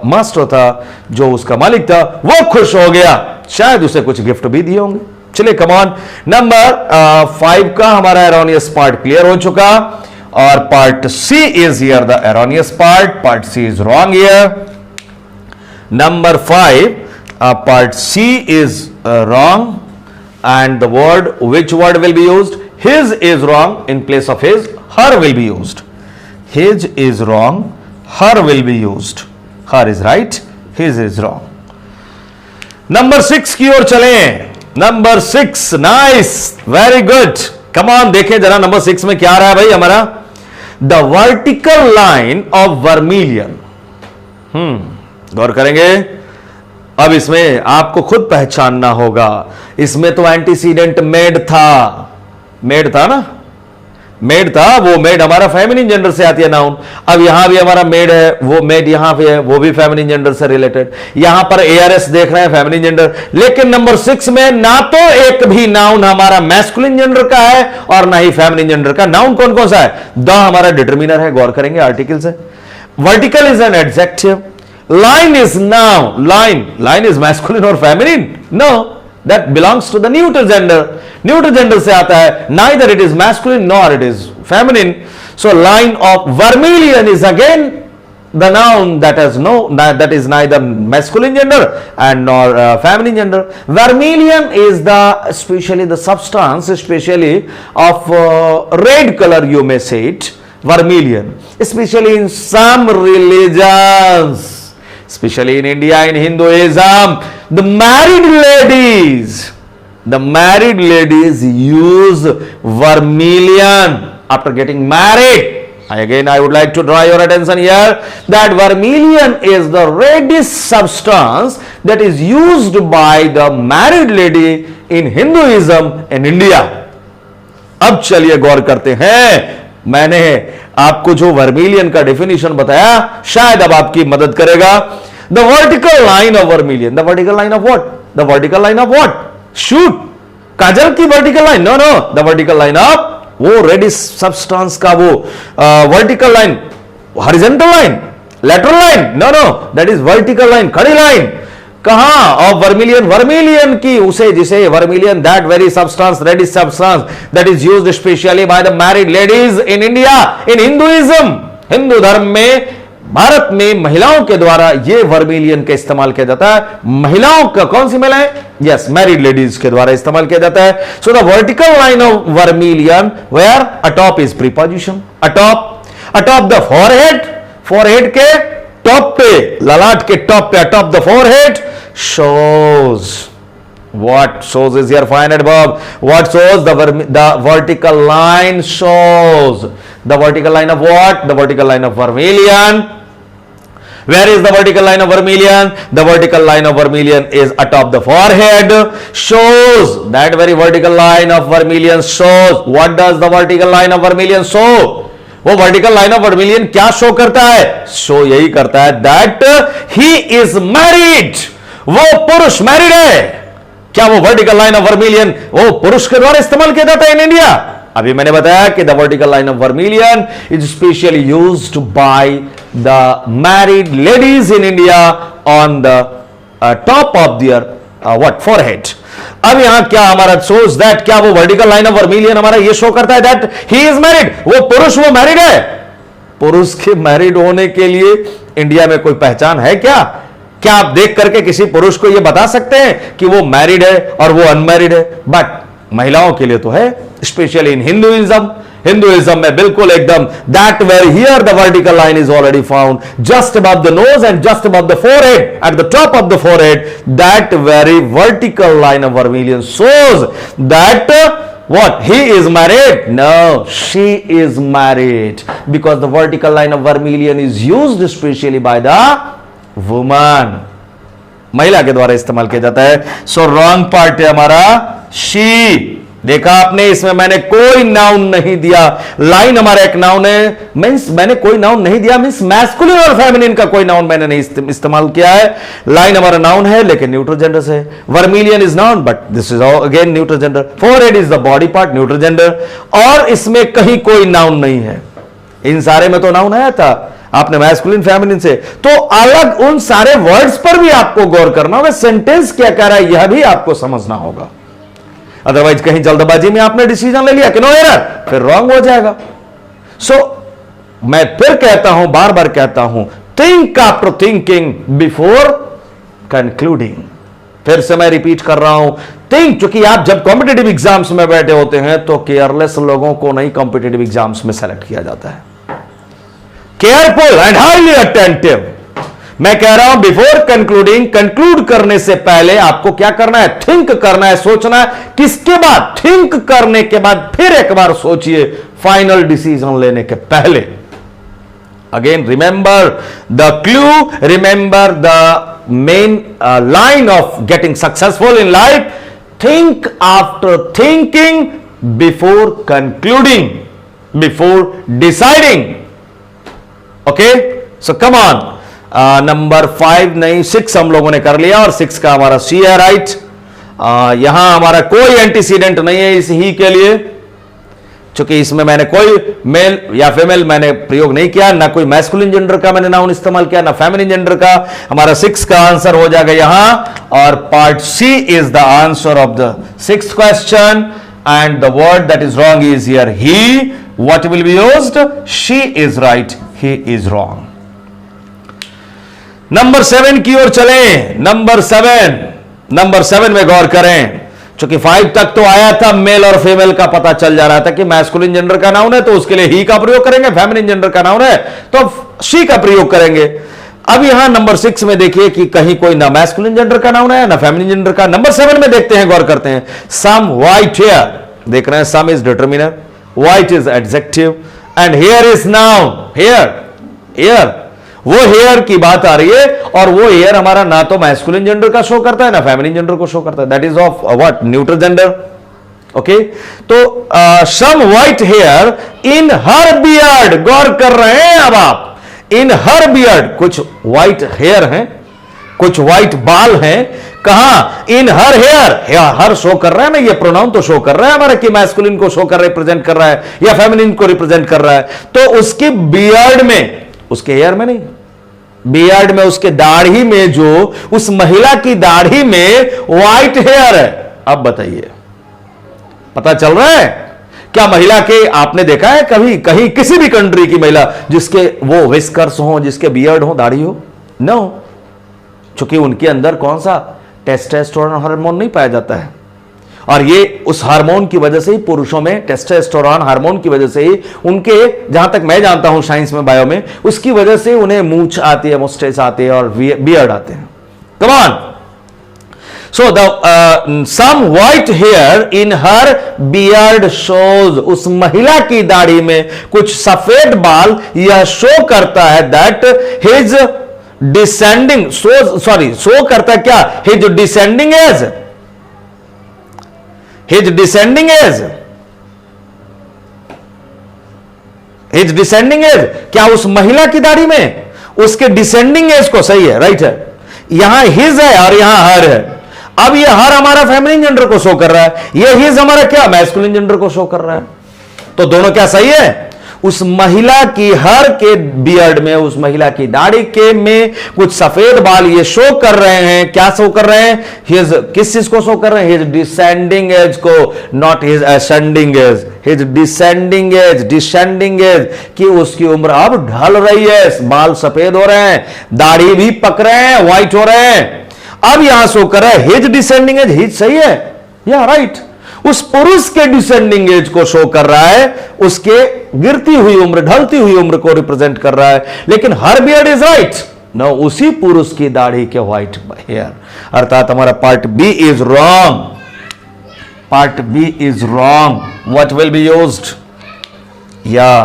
मास्टर था, जो उसका मालिक था, वो खुश हो गया, शायद उसे कुछ गिफ्ट भी दिए होंगे। चलिए कम ऑन। नंबर 5 का हमारा एरोनियस पार्ट क्लियर हो चुका, और part C is here the erroneous part C is wrong here. Number 5 part C is wrong, and the word, which word will be used, his is wrong, in place of his her will be used. His is wrong, her will be used. Her is right, his is wrong. Number 6 की ओर चलें। Number 6, nice, very good, come on. देखें जरा number 6 में क्या आ रहा है भाई हमारा, the vertical line of vermilion. गौर करेंगे, अब इसमें आपको खुद पहचानना होगा। इसमें तो एंटीसीडेंट मेड था ना, मेड था, वो मेड हमारा फेमिनिन जेंडर से आती है नाउन। अब यहां भी हमारा मेड है, वो मेड यहां पे है, वो भी फेमिनिन जेंडर से रिलेटेड। यहां पर एआरएस देख रहे हैं फेमिनिन जेंडर, लेकिन नंबर 6 में ना तो एक भी नाउन हमारा मैस्कुलिन जेंडर का है और ना ही फेमिनिन जेंडर का। नाउन कौन कौन सा है, द हमारा डिटर्मिनर है, गौर करेंगे आर्टिकल से। Vertical is an adjective, line is noun, line is masculine और feminine, no, that belongs to the neuter gender से आता है, neither it is masculine nor it is feminine. So line of vermilion is again the noun that is neither masculine gender and nor feminine gender. Vermilion is especially the substance, especially of red color, you may say it, vermilion, especially in some religions, especially in India, in Hinduism, the married ladies, The married ladies use vermilion after getting married. Again, I would like to draw your attention here that vermilion is the reddish substance that is used by the married lady in Hinduism in India. अब चलिए गौर करते हैं, मैंने आपको जो vermilion का definition बताया शायद अब आपकी मदद करेगा. The vertical line of vermilion. The vertical line of what? The vertical line of what? Shoot. काजल की vertical line? No no, the vertical line of वो रेडिश सब्सटेंस का वो vertical line, horizontal line, lateral line? No no, that is vertical line, खड़ी line. कहां? Of vermilion. Vermilion की उसे जिसे vermilion, that very substance, reddish substance that is used specially by the married ladies in India in Hinduism. Hindu धर्म में, भारत में महिलाओं के द्वारा यह वर्मिलियन का इस्तेमाल किया जाता है. महिलाओं का कौन सी महिलाएं? यस, मैरिड लेडीज के द्वारा इस्तेमाल किया जाता है. So the vertical line of vermilion where atop is preposition. Atop the forehead, forehead के टॉप पे, ललाट के टॉप पे, atop the forehead shows. What shows is your finite verb. What shows? The vertical line shows. The vertical line of what? The vertical line of vermilion. Where is the vertical line of vermilion? The vertical line of vermilion is atop the forehead. Shows. That very vertical line of vermilion shows. What does the vertical line of vermilion show? वो vertical line of vermilion क्या show करता है? Show यही करता है that he is married. वो पुरुष married है. क्या वो वर्टिकल लाइन ऑफ वर्मिलियन वो पुरुष के द्वारा इस्तेमाल किया जाता है इन इंडिया? अभी मैंने बताया कि the vertical line of vermilion is specially used by the married ladies in India on the top of their what forehead. अब यहां क्या हमारा शोज दैट, क्या वो वर्टिकल लाइन ऑफ वर्मिलियन हमारा ये शो करता है दैट ही इज मैरिड. वो पुरुष वो मैरिड है. पुरुष के मैरिड होने के लिए इंडिया में कोई पहचान है क्या? क्या आप देख करके किसी पुरुष को यह बता सकते हैं कि वो मैरिड है और वो अनमैरिड है? बट महिलाओं के लिए तो है, स्पेशली इन हिंदुइज्म. हिंदुइज्म में बिल्कुल एकदम that where here the vertical line is already found just above the nose and just above the forehead, at the top of the forehead. That very vertical line of vermilion shows that what? He is married? No, she is married because the vertical line of vermilion is used especially by the woman. महिला के द्वारा इस्तेमाल किया जाता है. So wrong part है हमारा she. देखा आपने, इसमें मैंने कोई नाउन नहीं दिया. लाइन हमारा एक नाउन है, मींस मैंने कोई नाउन नहीं दिया, मींस मैस्कुलिन और फेमिनिन का कोई नाउन मैंने नहीं इस्तेमाल किया है. लाइन हमारा नाउन है लेकिन न्यूट्रल जेंडर से. Vermilion is noun but this is again neutral gender. Forehead is the body part, neutral gender. और इसमें कहीं कोई नाउन नहीं है. इन सारे में तो नाउन आया था, आपने मैस्कुलिन फेमिनिन से, तो अलग उन सारे वर्ड्स पर भी आपको गौर करना होगा. सेंटेंस क्या कह रहा है यह भी आपको समझना होगा. अदरवाइज कहीं जल्दबाजी में आपने डिसीजन ले लिया कि नो एरर, फिर रॉन्ग हो जाएगा. सो मैं फिर कहता हूं, बार बार कहता हूं, think after thinking before concluding. फिर से मैं रिपीट कर रहा हूं, थिंक. क्योंकि आप जब कॉम्पिटेटिव एग्जाम्स में बैठे होते हैं तो केयरलेस लोगों को नहीं कॉम्पिटेटिव एग्जाम्स में सेलेक्ट किया जाता है. Careful and highly attentive. मैं कह रहा हूं बिफोर कंक्लूडिंग, कंक्लूड करने से पहले आपको क्या करना है? थिंक करना है, सोचना है. किसके बाद? थिंक करने के बाद फिर एक बार सोचिए, फाइनल डिसीजन लेने के पहले. Again remember the clue, remember the main line of getting successful in life. Think after thinking before concluding, before deciding. Okay, so come on. Number 5 नहीं 6 हम लोगों ने कर लिया और 6 का हमारा सी है. राइट. यहां हमारा कोई एंटीसीडेंट नहीं है इस ही के लिए, क्योंकि इसमें मैंने कोई मेल या फीमेल मैंने प्रयोग नहीं किया, ना कोई मैस्कुलिन जेंडर का मैंने नाउन इस्तेमाल किया, ना फेमिनिन जेंडर का. हमारा 6 का आंसर हो जाएगा यहां, और part C is the answer of the 6th question. And the word that is wrong is here he. What will be used? She is right, he is wrong. Number 7 की ओर चले. Number 7 में गौर करें. क्योंकि 5 तक तो आया था, मेल और फीमेल का पता चल जा रहा था कि मैस्कुलिन जेंडर का नाउन है तो उसके लिए ही का प्रयोग करेंगे, फेमिनिन जेंडर का नाउन है तो शी का प्रयोग करेंगे. अब यहां नंबर 6 में देखिए कि कहीं कोई ना मैस्कुलिन जेंडर का नाउन है ना फेमिनिन जेंडर का। नंबर 7 में देखते हैं, गौर करते हैं। सम व्हाइट हेयर, देख रहे हैं, some is determiner, white is adjective and hair is noun. Hair वो हेयर की बात आ रही है, और वो हेयर हमारा ना तो मैस्कुलिन जेंडर का शो करता है ना फेमिनिन जेंडर को शो करता है। That is of what, neutral gender. Okay, तो some white hair in her beard, गौर कर रहे हैं अब आप, इन हर बियर्ड, कुछ व्हाइट हेयर हैं, कुछ व्हाइट बाल हैं। कहां? इन हर हेयर, हर शो कर रहा है ना, ये प्रोनाउन तो शो कर रहा है हमारा कि मैस्कुलिन को शो कर रिप्रेजेंट कर रहा है या फेमिनिन को रिप्रेजेंट कर रहा है। तो उसकी बियर्ड में, उसके हेयर में नहीं, बियर्ड में, उसके दाढ़ी में, जो उस महिला की दाढ़ी में व्हाइट हेयर है। अब बताइए, पता चल रहा है क्या? महिला के, आपने देखा है कभी कहीं किसी भी कंट्री की महिला जिसके वो विस्कर्स हो, जिसके बियर्ड हो, दाढ़ी हो? नो, चूंकि उनके अंदर कौन सा टेस्टोस्टेरोन हार्मोन नहीं पाया जाता है, और ये उस हार्मोन की वजह से ही पुरुषों में टेस्टोस्टेरोन हार्मोन की वजह से ही उनके, जहां तक मैं जानता हूं साइंस में, बायो में, उसकी वजह से उन्हें मूंछ आती है, मुस्टेच आती है और बियर्ड आते हैं। Come on. So the some white hair in her beard shows, उस महिला की दाढ़ी में कुछ सफेद बाल, यह शो करता है that his descending, शो करता क्या? his descending age, his descending age, क्या उस महिला की दाढ़ी में उसके डिसेंडिंग एज को, सही है, राइट है, यहां हिज है और यहां हर है। अब ये हर हमारा फेमिनिन जेंडर को शो कर रहा है, ये हिज हमारा क्या, मैस्कुलिन जेंडर को शो कर रहा है। तो दोनों क्या सही है? उस महिला की हर के बियर्ड में, उस महिला की दाढ़ी के में कुछ सफेद बाल ये शो कर रहे हैं। क्या शो कर रहे हैं? हिज, किस चीज को शो कर रहे हैं? हिज डिसेंडिंग एज को, not his ascending age, his descending age, descending age, कि उसकी उम्र अब ढल रही है, बाल सफेद हो रहे हैं, दाढ़ी भी पक रहे हैं, व्हाइट हो रहे हैं। अब यहां शो कर रहा है हिज डिसेंडिंग एज, हिज सही है, या राइट, उस पुरुष के डिसेंडिंग एज को शो कर रहा है, उसके गिरती हुई उम्र, ढलती हुई उम्र को रिप्रेजेंट कर रहा है। लेकिन her beard is right, no, उसी पुरुष की दाढ़ी के व्हाइट हेयर, अर्थात हमारा part B is wrong, part B is wrong. What will be used? या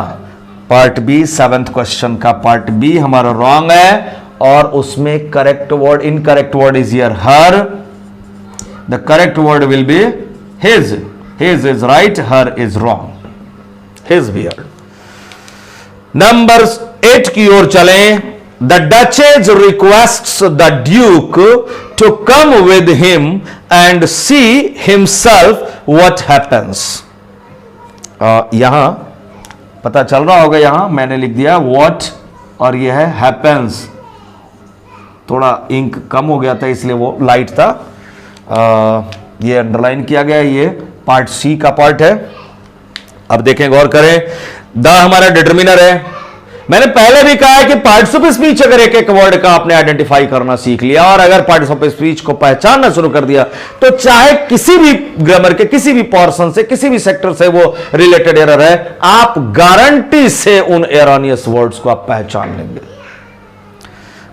पार्ट बी, 7th क्वेश्चन का पार्ट बी हमारा रॉन्ग है, और उसमें correct word, incorrect word is here her, the correct word will be his. His is right, her is wrong. His beard. Number 8 की ओर चलें। The Duchess requests the Duke to come with him and see himself what happens. यहां पता चल रहा होगा, यहां मैंने लिख दिया what और यह है happens। थोड़ा इंक कम हो गया था इसलिए वो लाइट था, ये अंडरलाइन किया गया, ये पार्ट सी का पार्ट है। अब देखें, गौर करें, द हमारा डिटर्मिनर है। मैंने पहले भी कहा है कि पार्ट्स ऑफ स्पीच अगर एक एक वर्ड का आपने आइडेंटिफाई करना सीख लिया और अगर पार्ट्स ऑफ स्पीच को पहचानना शुरू कर दिया, तो चाहे किसी भी ग्रामर के किसी भी पोर्शन से, किसी भी सेक्टर से वो रिलेटेड एरर है, आप गारंटी से उन एरोनियस वर्ड्स को आप पहचान लेंगे।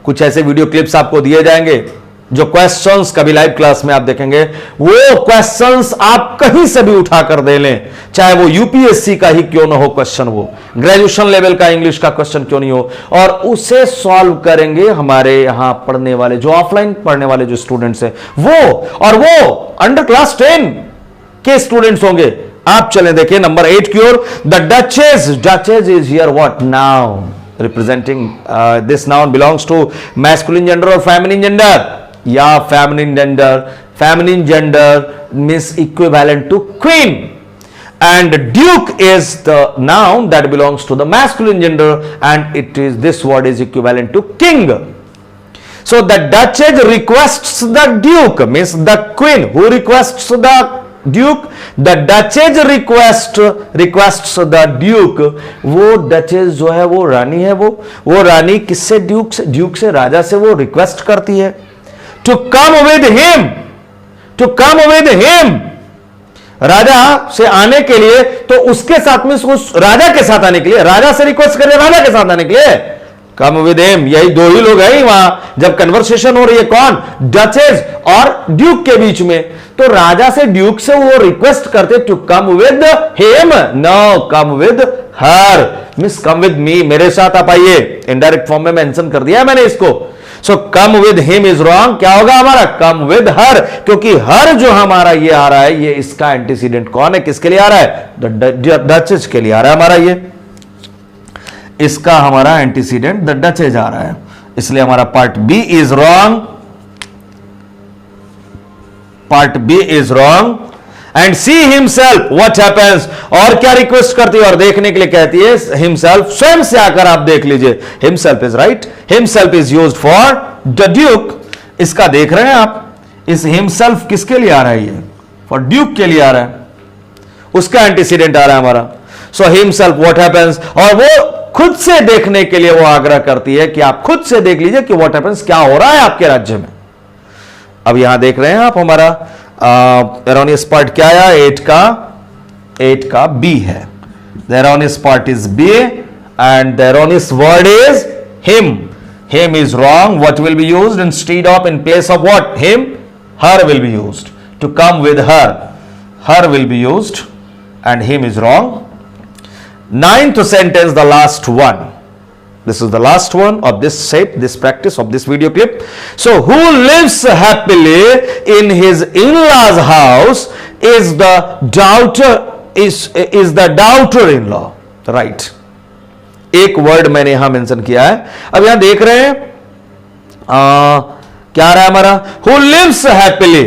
कुछ ऐसे वीडियो क्लिप्स आपको दिए जाएंगे जो क्वेश्चंस कभी लाइव क्लास में आप देखेंगे, वो क्वेश्चंस आप कहीं से भी उठाकर दे लें, चाहे वो यूपीएससी का ही क्यों ना हो क्वेश्चन, वो ग्रेजुएशन लेवल का इंग्लिश का क्वेश्चन क्यों नहीं हो, और उसे सॉल्व करेंगे हमारे यहां पढ़ने वाले, जो ऑफलाइन पढ़ने वाले जो स्टूडेंट्स हैं वो, और वो अंडर क्लास 10 के स्टूडेंट्स होंगे। आप चलें देखिए नंबर 8 की ओर। The duchess, duchess is here what, noun, representing this noun belongs to masculine gender और फेमिनिन जेंडर, या feminine gender. Feminine gender means equivalent to queen, and duke is the noun that belongs to the masculine gender, and it is, this word is equivalent to king. So the duchess requests the duke, means the queen who requests the duke, the duchess requests the duke। वो duchess जो है वो रानी है, वो रानी किससे, Duke से, Duke से, राजा से वो रिक्वेस्ट करती है to come with him, to come with him, राजा से आने के लिए, तो उसके साथ में, उस राजा के साथ आने के लिए, राजा से रिक्वेस्ट कर रहे राजा के साथ आने के लिए, कम विद हिम, यही दो ही लोग हैं वहां जब कन्वर्सेशन हो रही है, कौन, डचेस और ड्यूक के बीच में। तो राजा से ड्यूक से वो रिक्वेस्ट करते to come with him, no come with her, miss come with me, मेरे साथ आप आइए। इनडायरेक्ट फॉर्म में मेंशन कर दिया है मैंने इसको। So come with him is wrong, क्या होगा हमारा, कम विद हर, क्योंकि हर जो हमारा ये आ रहा है, ये इसका एंटीसीडेंट कौन है, किसके लिए आ रहा है, डचेस के लिए आ रहा है हमारा, ये इसका हमारा एंटीसीडेंट द डचेस आ रहा है, इसलिए हमारा part B is wrong, part B is wrong. And see himself what happens, और क्या रिक्वेस्ट करती है और देखने के लिए कहती है हिमसेल्फ, स्वयं से आकर आप देख लीजिए, himself is right, himself is used for the Duke, इसका देख रहे हैं आप, इस हिमसेल्फ किसके लिए आ रहा है, ये फॉर ड्यूक के लिए आ रहा है, उसका एंटीसीडेंट आ रहा है हमारा। सो हिमसेल्फ व्हाट हैपेंस, और वो खुद से देखने के लिए वो आग्रह करती है कि आप खुद से देख लीजिए कि व्हाट हैपेंस, क्या हो रहा है आपके राज्य में। अब यहां देख रहे हैं आप हमारा एरोनियस पार्ट क्या आया, 8 का बी है, the erroneous part is B and the erroneous word is him, him is wrong, what will be used instead of, in place of what, him, her will be used, to come with her will be used and him is wrong. Ninth sentence, the last one. This is the last one of this set, this practice of this video clip. So, who lives happily in his in-laws house is the doubter, is the daughter-in-law. Right. एक word मैंने यहां mention किया है। अब यहां देख रहे हैं क्या आ रहा है हमारा, who lives happily,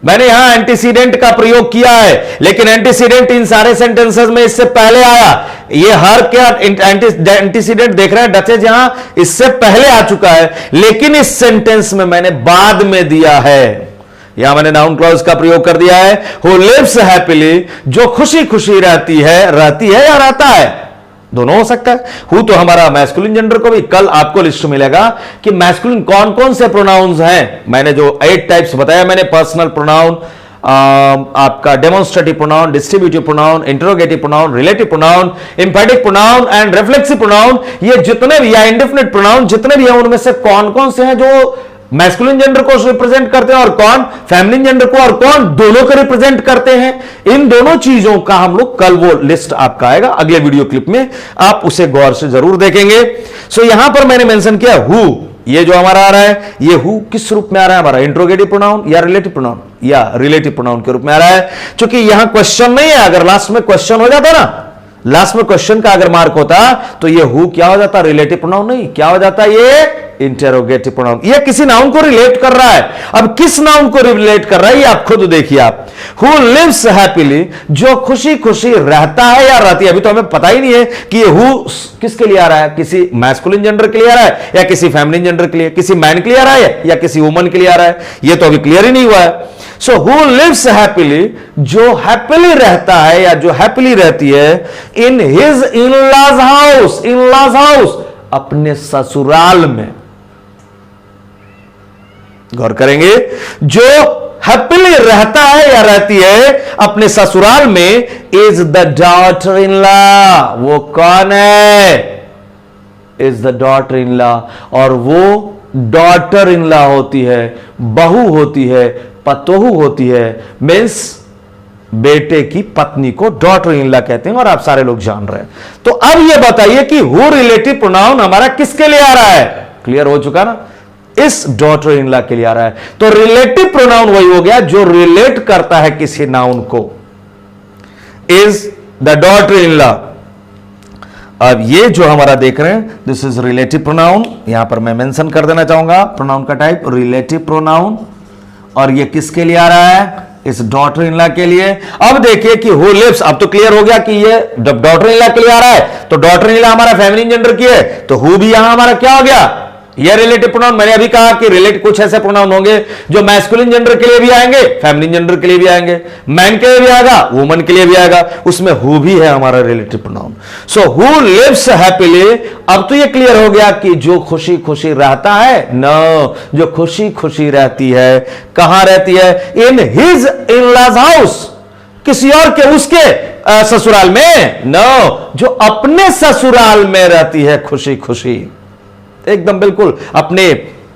मैंने यहां एंटीसीडेंट का प्रयोग किया है, लेकिन एंटीसीडेंट इन सारे सेंटेंसेस में इससे पहले आया, ये हर क्या एंटीसीडेंट देख रहे हैं डचेस यहां इससे पहले आ चुका है, लेकिन इस सेंटेंस में मैंने बाद में दिया है, यहां मैंने नाउन क्लॉज का प्रयोग कर दिया है, हु लिव्स हैप्पीली, जो खुशी खुशी रहती है या रहता है, दोनों हो सकता है। हु तो हमारा मैस्कुलिन जेंडर को भी, कल आपको लिस्ट मिलेगा कि मैस्कुलिन कौन कौन से प्रोनाउंस हैं, मैंने जो 8 टाइप्स बताया मैंने, पर्सनल प्रोनाउन, आपका demonstrative pronoun, distributive pronoun, interrogative pronoun, relative pronoun, emphatic pronoun and reflexive pronoun, ये जितने भी या इंडेफिनिट प्रोनाउन जितने भी हैं उनमें से कौन कौन से हैं जो मैस्कुलिन जेंडर को रिप्रेजेंट करते हैं और कौन फेमिनिन जेंडर को, और कौन दोनों को रिप्रेजेंट करते हैं, इन दोनों चीजों का हम लोग कल, वो लिस्ट आपका आएगा अगले वीडियो क्लिप में, आप उसे गौर से जरूर देखेंगे। सो यहां पर मैंने मेंशन किया हु, ये जो हमारा आ रहा है, ये हु किस रूप में आ रहा है हमारा, इंट्रोगेटिव प्रोनाउन या रिलेटिव प्रोनाउन, या रिलेटिव प्रोनाउन के रूप में आ रहा है, क्योंकि यहां क्वेश्चन नहीं है, अगर लास्ट में क्वेश्चन हो जाता ना, लास्ट में क्वेश्चन का अगर मार्क होता तो ये हु क्या हो जाता, रिलेटिव प्रोनाउन नहीं, क्या हो जाता, ये इंटेरोगेटिव प्रोनाउन, ये किसी नाउन को रिलेट कर रहा है। अब किस नाउन को रिलेट कर रहा है ये आप खुद देखिए आप, हु लिव्स हैप्पीली, जो खुशी खुशी रहता है या रहती है, अभी तो हमें पता ही नहीं है कि ये हु किसके लिए आ रहा है, किसी मैस्कुलिन जेंडर के लिए आ रहा है या किसी फेमिनिन जेंडर के लिए, किसी मैन के लिए आ रहा है या किसी वुमन के लिए आ रहा है, ये तो अभी क्लियर ही नहीं हुआ है। सो हु लिव्स हैप्पीली, जो हैप्पीली रहता है या जो हैप्पीली रहती है, in his in-laws house, in-laws house अपने ससुराल में, गौर करेंगे, जो हैप्पीली रहता है या रहती है अपने ससुराल में, is the daughter in law, वो कौन है, is the daughter in law, और वो डॉटर इन लॉ होती है, बहू होती है, पतोहू होती है, मीन्स बेटे की पत्नी को डॉटर इन लॉ कहते हैं, और आप सारे लोग जान रहे हैं। तो अब यह बताइए कि हु रिलेटिव प्रोनाउन हमारा किसके लिए आ रहा है, क्लियर हो चुका ना, इस डॉटर इन लॉ के लिए आ रहा है। तो रिलेटिव प्रोनाउन वही हो गया जो रिलेट करता है किसी नाउन को, is the daughter in law. अब ये जो हमारा देख रहे हैं, दिस इज रिलेटिव प्रोनाउन, यहां पर मैं मेंशन कर देना चाहूंगा प्रोनाउन का टाइप रिलेटिव प्रोनाउन, और ये किसके लिए आ रहा है, इस डॉटर इन लॉ के लिए। अब देखिए कि हु लिव्स, अब तो क्लियर हो गया कि ये डॉटर इन लॉ के लिए आ रहा है, तो डॉटर इन लॉ हमारा फेमिनिन जेंडर की है, तो हु भी यहां हमारा क्या हो गया, ये रिलेटिव प्रोनाउन। मैंने अभी कहा कि रिलेटिव कुछ ऐसे प्रोनाउन होंगे जो मैस्कुलिन जेंडर के लिए भी आएंगे, फेमिनिन जेंडर के लिए भी आएंगे, मैन के लिए भी आएगा, वुमन के लिए भी आएगा, उसमें हु भी है हमारा relative pronoun. So who lives happily, अब तो ये क्लियर हो गया कि जो खुशी खुशी रहता है, नो, जो खुशी खुशी रहती है, कहां रहती है, इन हिज इन-लॉज हाउस, किसी और के, उसके ससुराल में? नो, जो अपने ससुराल में रहती है खुशी खुशी, एकदम बिल्कुल अपने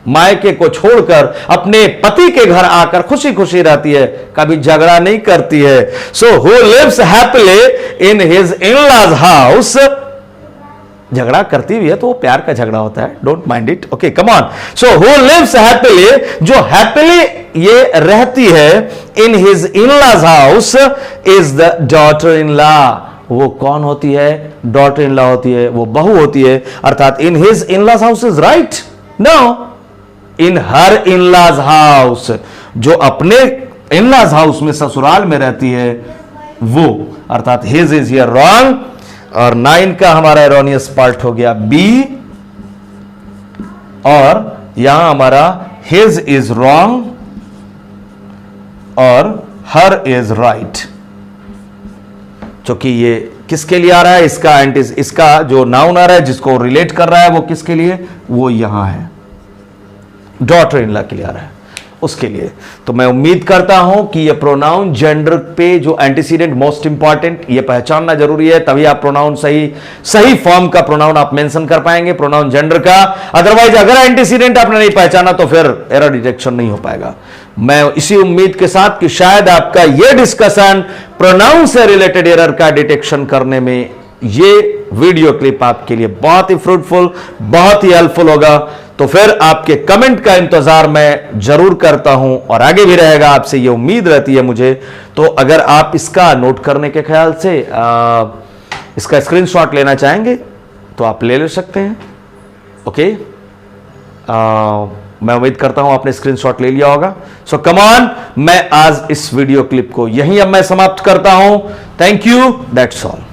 मायके को छोड़कर अपने पति के घर आकर खुशी खुशी रहती है, कभी झगड़ा नहीं करती है। So who lives happily in his in law's house, झगड़ा करती भी है तो वो प्यार का झगड़ा होता है, don't mind it, okay, come on. So who lives happily, जो हैप्पीली ये रहती है in his in law's house is the daughter in law. वो कौन होती है? डॉटर इन लॉ होती है, वो बहू होती है, अर्थात in his in law's house is right, no, in her in law's house, जो अपने इन लॉज हाउस में ससुराल में रहती है वो, अर्थात हिज इज हियर रॉन्ग, और 9 का हमारा एरोनियस पार्ट हो गया बी, और यहां हमारा हिज इज रॉन्ग और हर इज राइट, क्योंकि ये किसके लिए आ रहा है? इसका इसका जो नाउन आ रहा है जिसको रिलेट कर रहा है वो किसके लिए? वो यहां है, डॉटर इन लॉ के लिए आ रहा है, उसके लिए। तो मैं उम्मीद करता हूं कि ये प्रोनाउन जेंडर पे जो एंटीसीडेंट मोस्ट इंपॉर्टेंट, ये पहचानना जरूरी है, तभी आप प्रोनाउन सही फॉर्म का प्रोनाउन आप मेंशन कर पाएंगे, प्रोनाउन जेंडर का। अदरवाइज अगर एंटीसीडेंट आपने नहीं पहचाना तो फिर एरर डिटेक्शन नहीं हो पाएगा। मैं इसी उम्मीद के साथ कि शायद आपका यह डिस्कशन प्रोनाउन से रिलेटेड एरर का डिटेक्शन करने में ये वीडियो क्लिप आपके लिए बहुत ही फ्रूटफुल, बहुत ही हेल्पफुल होगा। तो फिर आपके कमेंट का इंतजार मैं जरूर करता हूं और आगे भी रहेगा, आपसे ये उम्मीद रहती है मुझे। तो अगर आप इसका नोट करने के ख्याल से इसका स्क्रीनशॉट लेना चाहेंगे तो आप ले सकते हैं, ओके। मैं उम्मीद करता हूं आपने स्क्रीनशॉट ले लिया होगा। सो कम ऑन, मैं आज इस वीडियो क्लिप को यहीं अब मैं समाप्त करता हूं। Thank you, that's all.